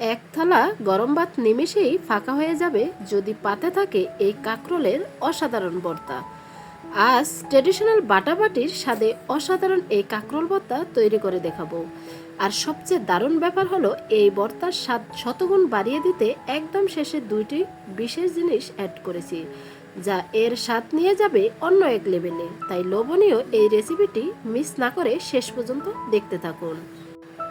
এক থালা গরম ভাত নিমেষেই ফাঁকা হয়ে যাবে যদি পাতে থাকে এই কাঁকরোলের অসাধারণ ভর্তা। আজ ট্রেডিশনাল বাটাবাটির স্বাদে অসাধারণ এই কাঁকরোল ভর্তা তৈরি করে দেখাবো। আর সবচেয়ে দারুণ ব্যাপার হলো এই ভর্তার স্বাদ শতগুণ বাড়িয়ে দিতে একদম শেষে দুইটি বিশেষ জিনিস অ্যাড করেছি, যা এর স্বাদ নিয়ে যাবে অন্য এক লেভেলে। তাই লোভনীয় এই রেসিপিটি মিস না করে শেষ পর্যন্ত দেখতে থাকুন।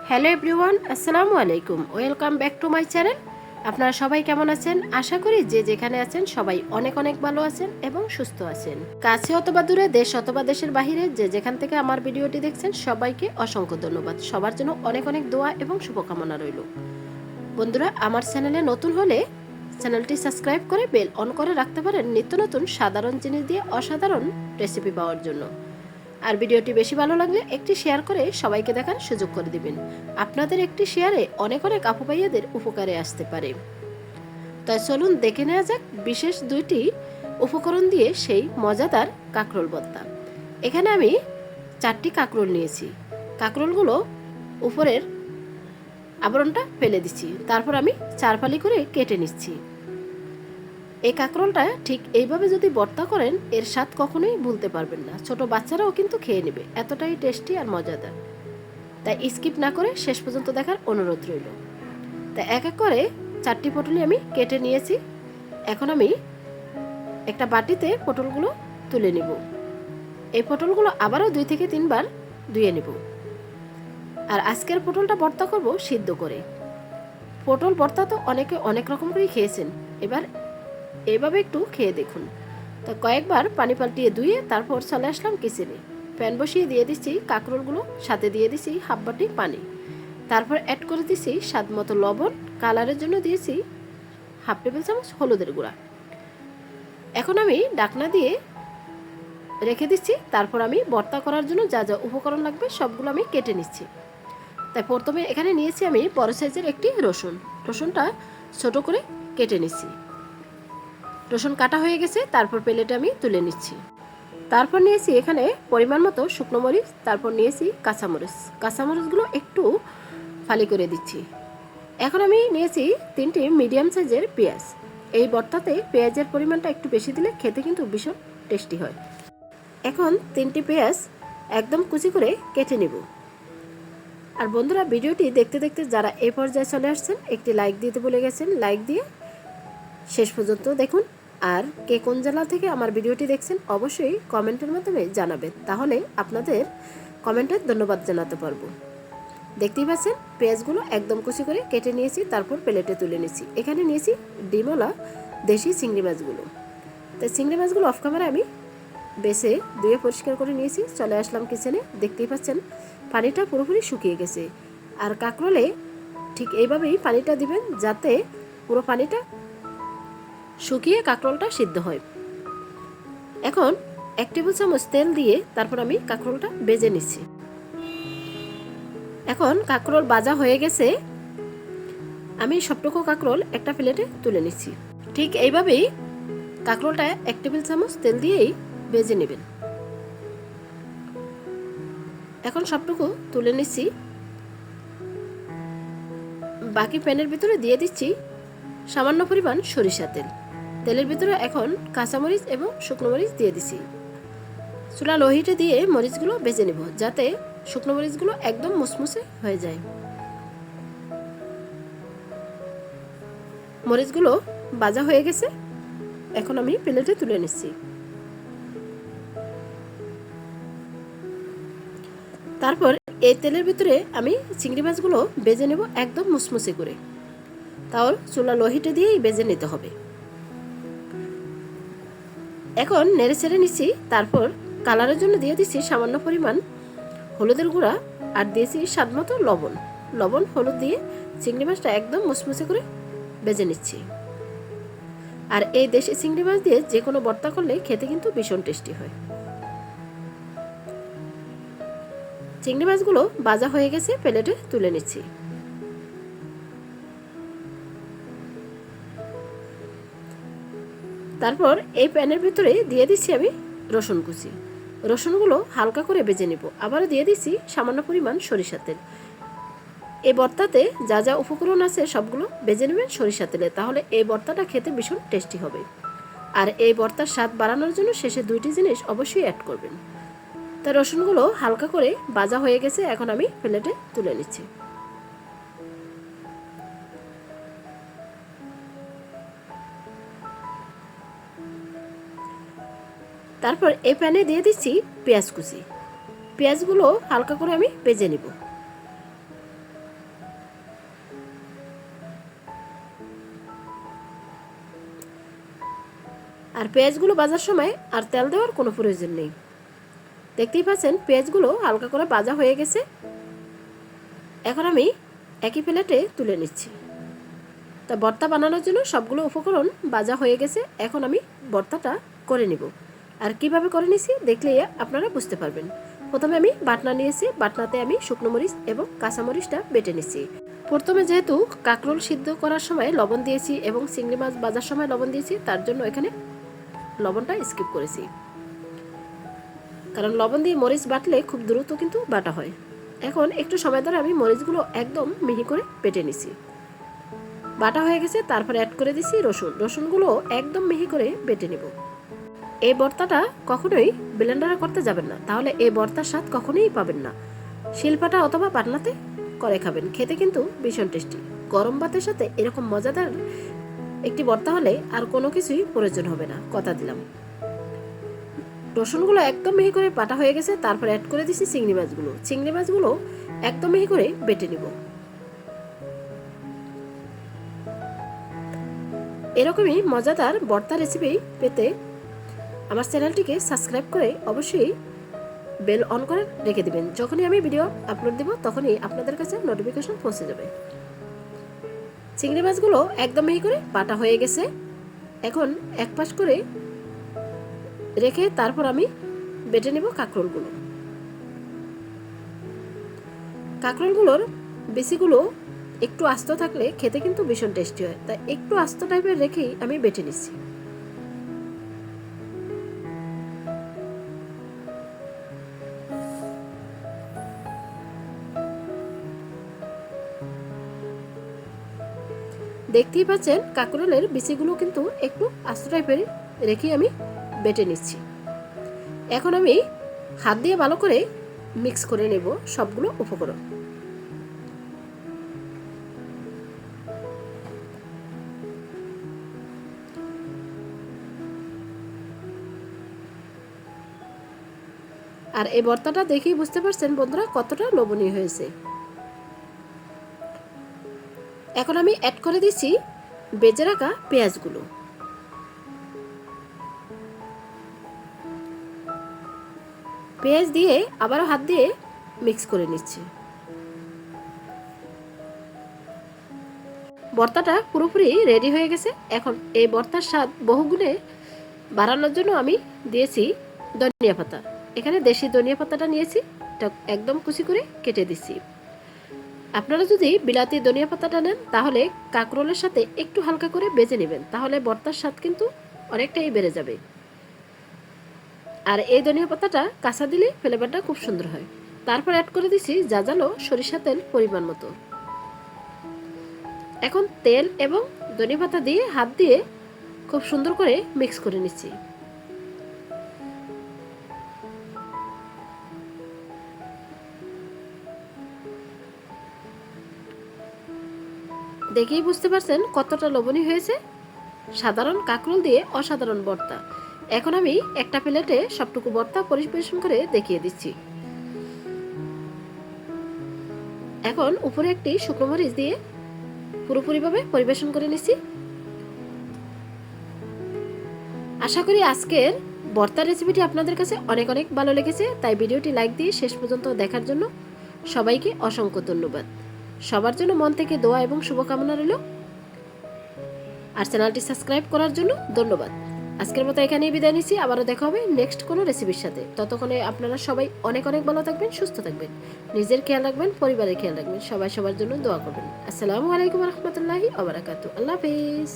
হ্যালো এভরিওয়ান, আসসালামু আলাইকুম, welcome back to my channel. আপনারা সবাই কেমন আছেন? আশা করি যে যেখানে আছেন সবাই অনেক অনেক ভালো আছেন এবং সুস্থ আছেন। কাছে অথবা দূরে, দেশ অথবা দেশের বাহিরে যে যেখান থেকে আমার ভিডিওটি দেখছেন সবাইকে অসংখ্য ধন্যবাদ। সবার জন্য অনেক অনেক দোয়া এবং শুভকামনা রইল। বন্ধুরা, আমার চ্যানেলে নতুন হলে চ্যানেলটি সাবস্ক্রাইব করে বেল অন করে রাখতে পারেন নিত্য নতুন সাধারণ জিনিস দিয়ে অসাধারণ রেসিপি পাওয়ার জন্য। আর ভিডিওটি বেশি ভালো লাগলে একটি শেয়ার করে সবাইকে দেখার সুযোগ করে দিবেন। আপনাদের একটি শেয়ারে অনেক অনেক আপু ভাইয়াদের উপকারে আসতে পারে। তাই চলুন দেখে নেওয়া যাক বিশেষ দুইটি উপকরণ দিয়ে সেই মজাদার কাঁকরোল ভর্তা। এখানে আমি 4টি কাঁকরোল নিয়েছি। কাঁকরোলগুলো উপরের আবরণটা ফেলে দিচ্ছি, তারপর আমি 4 ফালি করে কেটে নিচ্ছি। এই কাঁকরোলটা ঠিক এইভাবে যদি ভর্তা করেন এর স্বাদ কখনোই ভুলতে পারবেন না। ছোট বাচ্চারাও কিন্তু খেয়ে নেবে, এতটাই টেস্টি আর মজাদার। তাই স্কিপ না করে শেষ পর্যন্ত দেখার অনুরোধ রইল। তাই এক এক করে 4টি পটলই আমি কেটে নিয়েছি। এখন আমি একটা বাটিতে পটলগুলো তুলে নিব। এই পটলগুলো আবারও 2 থেকে 3 বার ধুয়ে নেব। আর আজকের পটলটা ভর্তা করব সিদ্ধ করে। পটল ভর্তা তো অনেকে অনেক রকম করে খেয়েছেন, এবার এভাবে একটু খেয়ে দেখুন। তো কয়েকবার পানি পাল্টিয়ে ধুয়ে তারপর চলে আসলাম কিচেনে। প্যান বসিয়ে দিয়ে দিচ্ছি কাঁকরোলগুলো, সাথে দিয়ে দিচ্ছি হাফ বাটি পানি। তারপর অ্যাড করে দিচ্ছি স্বাদ মতো লবণ, কালারের জন্য দিয়েছি হাফ টেবিল চামচ হলুদের গুঁড়া। এখন আমি ঢাকনা দিয়ে রেখে দিচ্ছি। তারপর আমি ভর্তা করার জন্য যা যা উপকরণ লাগবে সবগুলো আমি কেটে নিচ্ছি। তাই প্রথমে এখানে নিয়েছি আমি বড় সাইজের একটি রসুনটা ছোট করে কেটে নিচ্ছি। রসুন কাটা হয়ে গেছে, তারপর প্লেটে আমি তুলে নিচ্ছি। তারপর নিয়েছি এখানে পরিমাণ মতো শুকনো মরিচ, তারপর নিয়েছি কাঁচামরিচগুলো একটু ফালি করে দিচ্ছি। এখন আমি নিয়েছি 3টি মিডিয়াম সাইজের পেঁয়াজ। এই ভর্তাতে পেঁয়াজের পরিমাণটা একটু বেশি দিলে খেতে কিন্তু ভীষণ টেস্টি হয়। এখন 3টি পেঁয়াজ একদম কুচি করে কেটে নেব। আর বন্ধুরা, ভিডিওটি দেখতে দেখতে যারা এই পর্যায়ে চলে আসছেন একটি লাইক দিতে ভুলে গেছেন, লাইক দিয়ে শেষ পর্যন্ত দেখুন। আর কে কোন জেলা থেকে আমার ভিডিওটি দেখছেন অবশ্যই কমেন্টের মাধ্যমে জানাবেন, তাহলে আপনাদের কমেন্টে ধন্যবাদ জানাতে পারবো। দেখতেই পাচ্ছেন পেঁয়াজগুলো একদম কুচি করে কেটে নিয়েছি, তারপর প্লেটে তুলে নিয়েছি। এখানে নিয়েছি ডিমওয়ালা দেশি চিংড়ি মাছগুলো। তাই চিংড়ি মাছগুলো অফ ক্যামেরা আমি বেছে ধুয়ে পরিষ্কার করে নিয়েছি। চলে আসলাম কিচেনে। দেখতেই পাচ্ছেন পানিটা পুরোপুরি শুকিয়ে গেছে। আর কাঁকরোলে ঠিক এইভাবেই পানিটা দিবেন যাতে পুরো পানিটা শুকিয়ে কাঁকরোলটা সিদ্ধ হয়। এখন 1 টেবিল চামচ তেল দিয়ে তারপর আমি কাঁকরোলটা ভেজে নিচ্ছি। এখন কাঁকরোল ভাজা হয়ে গেছে, আমি সবটুকু কাঁকরোল একটা প্লেটে তুলে নিচ্ছি। ঠিক এইভাবেই কাঁকরোলটা 1 টেবিল চামচ তেল দিয়েই ভেজে নেবেন। এখন সবটুকু তুলে নিচ্ছি। বাকি প্যানের ভিতরে দিয়ে দিচ্ছি সামান্য পরিমাণ সরিষা তেল। তেলের ভিতরে এখন কাঁচামরিচ এবং শুকনো মরিচ দিয়ে দিচ্ছি। চুলা লো হিটে দিয়ে মরিচগুলো ভেজে নেব যাতে শুকনো মরিচগুলো একদম মুসমুসে হয়ে যায়। মরিচগুলো ভাজা হয়ে গেছে, এখন আমি প্লেটে তুলে নিচ্ছি। তারপর এই তেলের ভিতরে আমি চিংড়ি মাছগুলো ভেজে নেব একদম মুসমুসে করে। তাহলে চুলা লো হিটে দিয়েই ভেজে নিতে হবে। এখন নেড়ে ছেড়ে নিচ্ছি। তারপর কালারের জন্য দিয়ে দিচ্ছি সামান্য পরিমাণ হলুদের গুঁড়া, আর দিয়েছি স্বাদ মতো লবণ হলুদ দিয়ে চিংড়ি মাছটা একদম মুসমুসে করে ভেজে নিচ্ছি। আর এই দেশি চিংড়ি মাছ দিয়ে যে কোনো ভর্তা করলে খেতে কিন্তু ভীষণ টেস্টি হয়। চিংড়ি মাছগুলো ভাজা হয়ে গেছে, প্লেটে তুলে নিচ্ছি। তারপর এই প্যানের ভিতরে দিয়ে দিচ্ছি আমি রসুন কুচি। রসুনগুলো হালকা করে ভেজে নেব। আবারও দিয়ে দিচ্ছি সামান্য পরিমাণ সরিষা তেল। এই ভর্তাতে যা যা উপকরণ আছে সবগুলো ভেজে নেবেন সরিষা তেলে, তাহলে এই ভর্তাটা খেতে ভীষণ টেস্টি হবে। আর এই ভর্তার স্বাদ বাড়ানোর জন্য শেষে 2টি জিনিস অবশ্যই অ্যাড করবেন। তো রসুনগুলো হালকা করে ভাজা হয়ে গেছে, এখন আমি প্লেটে তুলে নিচ্ছি। তারপর এই প্যানে দিয়ে দিচ্ছি পেঁয়াজ কুচি। পেঁয়াজগুলো হালকা করে আমি ভেজে নিব। আর পেঁয়াজগুলো ভাজার সময় আর তেল দেওয়ার কোনো প্রয়োজন নেই। দেখতেই পাচ্ছেন পেঁয়াজগুলো হালকা করে ভাজা হয়ে গেছে, এখন আমি একই প্লেটে তুলে নিচ্ছি। তা ভর্তা বানানোর জন্য সবগুলো উপকরণ ভাজা হয়ে গেছে, এখন আমি ভর্তাটা করে নিব। আর কিভাবে করে নিছি দেখলে আপনারা বুঝতে পারবেন। প্রথমে আমি বাটনা নিয়েছি, বাটনাতে আমি শুকনো মরিচ এবং কাঁচামরিচটা বেটে নিচ্ছি। প্রথমে যেহেতু কাঁকরোল সিদ্ধ করার সময় লবণ দিয়েছি এবং চিংড়ি মাছ ভাজার সময় লবণ দিয়েছি, তার জন্য এখানে লবণটা স্কিপ করেছি, কারণ লবণ দিয়ে মরিচ বাটলে খুব দ্রুত কিন্তু বাটা হয়। এখন একটু সময় ধরে আমি মরিচগুলো একদম মিহি করে বেটে নিছি। বাটা হয়ে গেছে, তারপরে অ্যাড করে দিছি রসুনগুলো একদম মিহি করে বেটে নিব। এই ভর্তাটা কখনোই ব্লেন্ডারে করতে যাবেন না, তাহলে এই ভর্তার স্বাদ কখনোই পাবেন না। শিলপাটা অথবা বাটনাতে করে খাবেন, খেতে কিন্তু ভীষণ টেস্টি। গরম ভাতের সাথে এরকম মজাদার একটি ভর্তা হলে আর কোনো কিছুই প্রয়োজন হবে না, কথা দিলাম। রসুনগুলো একদম মিহি করে বাটা হয়ে গেছে, তারপর অ্যাড করে দিছি চিংড়ি মাছগুলো একদম মিহি করে বেটে নিব। এরকমই মজাদার ভর্তা রেসিপি পেতে আমার চ্যানেলটিকে সাবস্ক্রাইব করে অবশ্যই বেল অন করে রেখে দিবেন। যখনই আমি ভিডিও আপলোড দেব তখনই আপনাদের কাছে নোটিফিকেশন পৌঁছে যাবে। চিংড়ি মাছগুলো একদম মিহি করে বাটা হয়ে গেছে, এখন এক পাশ করে রেখে তারপর আমি বেটে নেব কাঁকরোলগুলোর বিচিগুলো একটু আস্ত থাকলে খেতে কিন্তু ভীষণ টেস্টি হয়, তাই একটু আস্ত টাইপের রেখেই আমি বেটে নিচ্ছি। দেখতেই পাচ্ছেন কাঁকরোলের বিচিগুলো কিন্তু একটু আস্ত টাইপের রেখেই আমি বেটে নিচ্ছি। এখন আমি হাত দিয়ে ভালো করে মিক্স করে নেব সবগুলো উপকরণ। আর এই ভর্তাটা দেখেই বুঝতে পারছেন বন্ধুরা কতটা লোভনীয় হয়েছে। এখন আমি অ্যাড করে দিচ্ছি ভেজে রাখা পেঁয়াজগুলো। পেঁয়াজ দিয়ে আবারও হাত দিয়ে মিক্স করে নিচ্ছি। ভর্তাটা পুরোপুরি রেডি হয়ে গেছে। এখন এই ভর্তার স্বাদ বহুগুণে বাড়ানোর জন্য আমি দিয়েছি ধনিয়া পাতা। এখানে দেশি ধনিয়া পাতাটা নিয়েছি, এটা একদম কুচি করে কেটে দিচ্ছি। আপনারা যদি বিলাতি ধনিয়া পাতাটা নেন তাহলে কাঁকরোলের সাথে একটু হালকা করে ভেজে নেবেন, তাহলে ভর্তার স্বাদ কিন্তু অনেকটাই বেড়ে যাবে। আর এই ধনিয়া পাতাটা কাঁচা দিলে ফ্লেভারটা খুব সুন্দর হয়। তারপর অ্যাড করে দিচ্ছি জাজালো সরিষা তেল পরিমাণ মতো। এখন তেল এবং ধনিয়া পাতা দিয়ে হাত দিয়ে খুব সুন্দর করে মিক্স করে নিচ্ছি। দেখেই বুঝতে পারছেন কতটা লোভনীয় হয়েছে। সাধারণ কাঁকরোল দিয়ে অসাধারণ ভর্তা। এখন আমি একটা প্লেটে সবটুকু ভর্তা পরিবেশন করে দেখিয়ে দিচ্ছি। এখন উপরে একটি শুকনো মরিচ দিয়ে পুরোপুরিভাবে পরিবেশন করে নিচ্ছি। আশা করি আজকের ভর্তার রেসিপিটি আপনাদের কাছে অনেক অনেক ভালো লেগেছে, তাই ভিডিওটি লাইক দিয়ে শেষ পর্যন্ত দেখার জন্য সবাইকে অসংখ্য ধন্যবাদ। সবার জন্য মন থেকে দোয়া এবং শুভকামনা রইল। আর চ্যানেলটি সাবস্ক্রাইব করার জন্য ধন্যবাদ। আজকের মতো এখানেই বিদায় নিচ্ছি, আবারও দেখা হবে নেক্সট কোনো রেসিপির সাথে। ততক্ষণে আপনারা সবাই অনেক অনেক ভালো থাকবেন, সুস্থ থাকবেন, নিজের খেয়াল রাখবেন, পরিবারের খেয়াল রাখবেন, সবাই সবার জন্য দোয়া করবেন। আসসালামু আলাইকুম রহমতুল্লাহি ওয়া বারাকাতুহু। আল্লাহ হাফেজ।